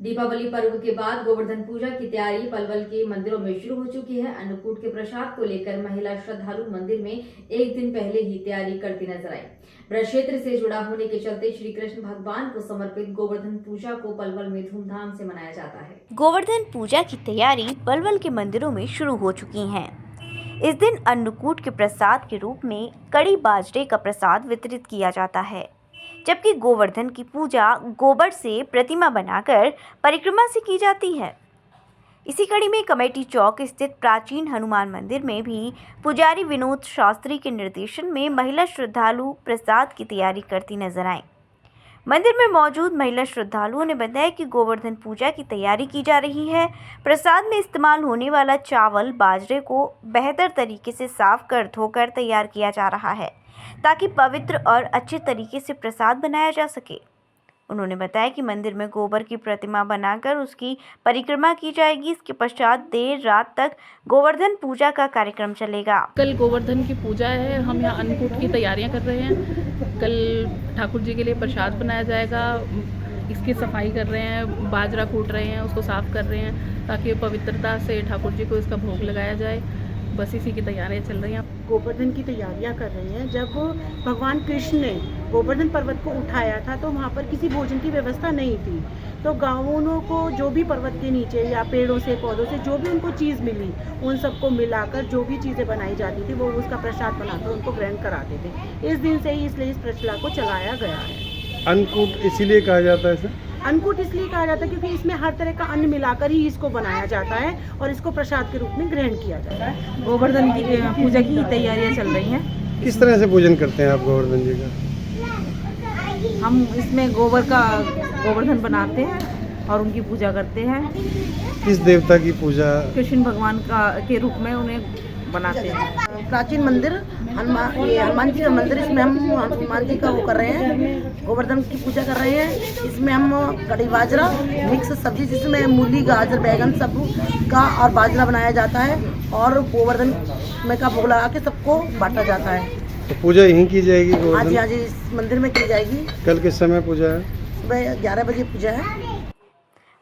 दीपावली पर्व के बाद गोवर्धन पूजा की तैयारी पलवल के मंदिरों में शुरू हो चुकी है। अन्नकूट के प्रसाद को लेकर महिला श्रद्धालु मंदिर में एक दिन पहले ही तैयारी करती नजर आई। ब्रज क्षेत्र से जुड़ा होने के चलते श्री कृष्ण भगवान को समर्पित गोवर्धन पूजा को पलवल में धूमधाम से मनाया जाता है। गोवर्धन पूजा की तैयारी पलवल के मंदिरों में शुरू हो चुकी है। इस दिन अन्नकूट के प्रसाद के रूप में कड़ी बाजरे का प्रसाद वितरित किया जाता है, जबकि गोवर्धन की पूजा गोबर से प्रतिमा बनाकर परिक्रमा से की जाती है। इसी कड़ी में कमेटी चौक स्थित प्राचीन हनुमान मंदिर में भी पुजारी विनोद शास्त्री के निर्देशन में महिला श्रद्धालु प्रसाद की तैयारी करती नजर आए। मंदिर में मौजूद महिला श्रद्धालुओं ने बताया कि गोवर्धन पूजा की तैयारी की जा रही है। प्रसाद में इस्तेमाल होने वाला चावल बाजरे को बेहतर तरीके से साफ कर धोकर तैयार किया जा रहा है, ताकि पवित्र और अच्छे तरीके से प्रसाद बनाया जा सके। उन्होंने बताया कि मंदिर में गोबर की प्रतिमा बनाकर उसकी परिक्रमा की जाएगी। इसके पश्चात देर रात तक गोवर्धन पूजा का कार्यक्रम चलेगा। कल गोवर्धन की पूजा है, हम यहाँ अन्नकूट की तैयारियां कर रहे हैं। कल ठाकुर जी के लिए प्रसाद बनाया जाएगा, इसकी सफाई कर रहे हैं, बाजरा कूट रहे हैं, उसको साफ कर रहे हैं ताकि पवित्रता से ठाकुर जी को इसका भोग लगाया जाए। बस इसी की तैयारियां चल रही हैं। गोवर्धन की तैयारियां कर रहे हैं। जब भगवान कृष्ण ने गोवर्धन पर्वत को उठाया था तो वहाँ पर किसी भोजन की व्यवस्था नहीं थी, तो गाँवों को जो भी पर्वत के नीचे या पेड़ों से पौधों से जो भी उनको चीज़ मिली उन सबको मिलाकर जो भी चीज़ें बनाई जाती थी वो उसका प्रसाद बनाकर उनको ग्रहण कराते थे। इस दिन से ही इसलिए इस प्रचला को चलाया गया है। अन्नकूट इसीलिए कहा जाता है सर? अन्नकूट इसलिए कहा जाता है क्योंकि इसमें हर तरह का अन्न मिलाकर ही इसको बनाया जाता है और इसको प्रसाद के रूप में ग्रहण किया जाता है। गोवर्धन की पूजा की तैयारियां चल रही हैं। किस तरह से पूजन करते हैं आप गोवर्धन जी का? हम इसमें गोवर्धन बनाते हैं और उनकी पूजा करते हैं। किस देवता की पूजा? कृष्ण भगवान के रूप में उन्हें बनाते हैं। प्राचीन मंदिर हनुमान जी का मंदिर, इसमें हम हनुमान जी का वो कर रहे हैं, गोवर्धन की पूजा कर रहे हैं। इसमें हम कड़ी बाजरा मिक्स सब्जी जिसमें मूली गाजर बैगन सब का और बाजरा बनाया जाता है और गोवर्धन में का भोग लगा के सबको बांटा जाता है। तो पूजा यहीं की जाएगी हाँ गोवर्धन? जी हाँ जी, इस मंदिर में की जाएगी। कल किस समय पूजा है? सुबह 11 बजे पूजा है।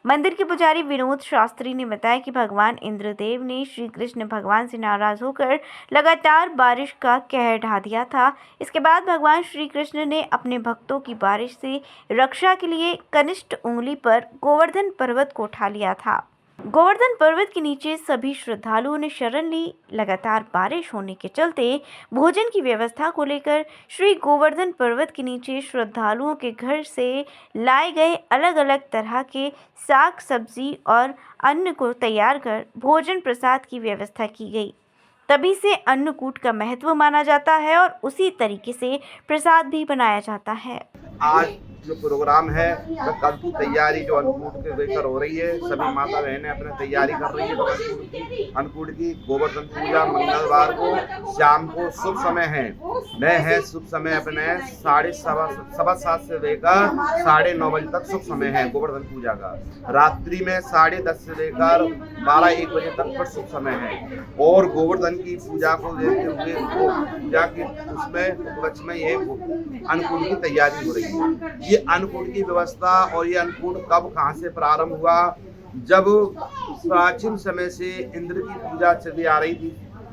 मंदिर के पुजारी विनोद शास्त्री ने बताया कि भगवान इंद्रदेव ने श्री कृष्ण भगवान से नाराज होकर लगातार बारिश का कहर ढा दिया था। इसके बाद भगवान श्री कृष्ण ने अपने भक्तों की बारिश से रक्षा के लिए कनिष्ठ उंगली पर गोवर्धन पर्वत को उठा लिया था। गोवर्धन पर्वत के नीचे सभी श्रद्धालुओं ने शरण ली। लगातार बारिश होने के चलते भोजन की व्यवस्था को लेकर श्री गोवर्धन पर्वत के नीचे श्रद्धालुओं के घर से लाए गए अलग अलग तरह के साग सब्जी और अन्न को तैयार कर भोजन प्रसाद की व्यवस्था की गई। तभी से अन्नकूट का महत्व माना जाता है और उसी तरीके से प्रसाद भी बनाया जाता है। आज जो प्रोग्राम है तो कल की तैयारी जो अन्नकूट के लेकर हो रही है, सभी माता बहनें अपने तैयारी कर रही है। तो अन्नकूट की गोवर्धन पूजा मंगलवार को शाम को शुभ समय है शुभ समय अपने 7:15 से लेकर 9:30 बजे तक शुभ समय है गोवर्धन पूजा का। रात्रि में 10:30 से लेकर 12-1 बजे तक पर शुभ समय है। और गोवर्धन की पूजा को देखते हुए पूजा के उसमें उपलक्ष्य में ये अन्नकूट की तैयारी हो रही है। ये अन्नकूट की व्यवस्था और ये अन्नकूट कब कहाँ से प्रारंभ हुआ? जब प्राचीन समय से इंद्र की पूजा चली आ रही थी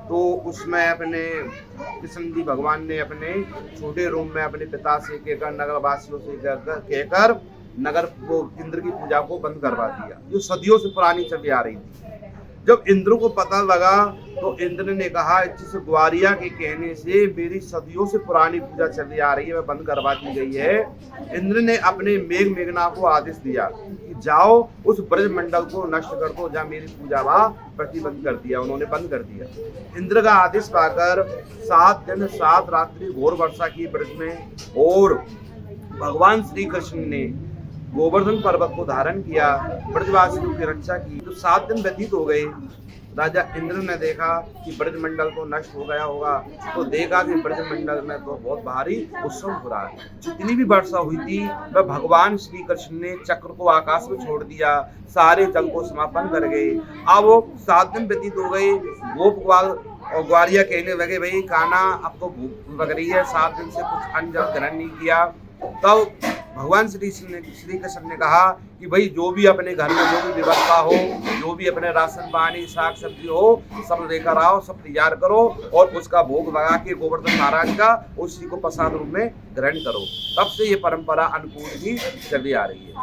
तो उसमें अपने कृष्ण जी भगवान ने अपने छोटे रूम में अपने पिता से कहकर नगर वासियों से कहकर नगर को इंद्र की पूजा को बंद करवा दिया, जो सदियों से पुरानी चली आ रही थी। जब इंद्र को पता लगा तो इंद्र ने कहा जिस ग्वारिया के कहने से मेरी सदियों से पुरानी पूजा चली आ रही है वह बंद करवा दी गई है। इंद्र ने अपने मेघना को आदेश दिया कि जाओ उस ब्रज मंडल को नष्ट कर दो जहाँ मेरी पूजा वहाँ प्रतिबंध कर दिया। उन्होंने बंद कर दिया। इंद्र का आदेश पाकर 7 दिन 7 रात्रि घोर वर्षा की ब्रज में और भगवान श्री कृष्ण ने गोवर्धन पर्वत को धारण किया, ब्रजवासियों की रक्षा की। तो 7 दिन व्यतीत हो गए। राजा इंद्र ने देखा कि ब्रजमंडल तो नष्ट हो गया होगा, तो देखा कि ब्रजमंडल में तो बहुत भारी उत्सव हो रहा है। जितनी भी वर्षा हुई थी वह भगवान श्री कृष्ण ने चक्र को आकाश में छोड़ दिया, सारे जल को समापन कर गए। अब वो 7 दिन व्यतीत हो गए। गोप ग्वाल और ग्वालिया कहने लगे भाई कान्हा अब तो भूख लग रही है, 7 दिन से कुछ अन्न जल ग्रहण नहीं किया। तब भगवान श्री कृष्ण ने कहा कि भाई जो भी अपने घर में जो भी व्यवस्था हो, जो भी अपने राशन पानी साग सब्जी हो, सब लेकर आओ, सब तैयार करो और उसका भोग लगा के गोवर्धन महाराज का उसी को प्रसाद रूप में ग्रहण करो। तब से ये परंपरा अन्नकूट की चली आ रही है।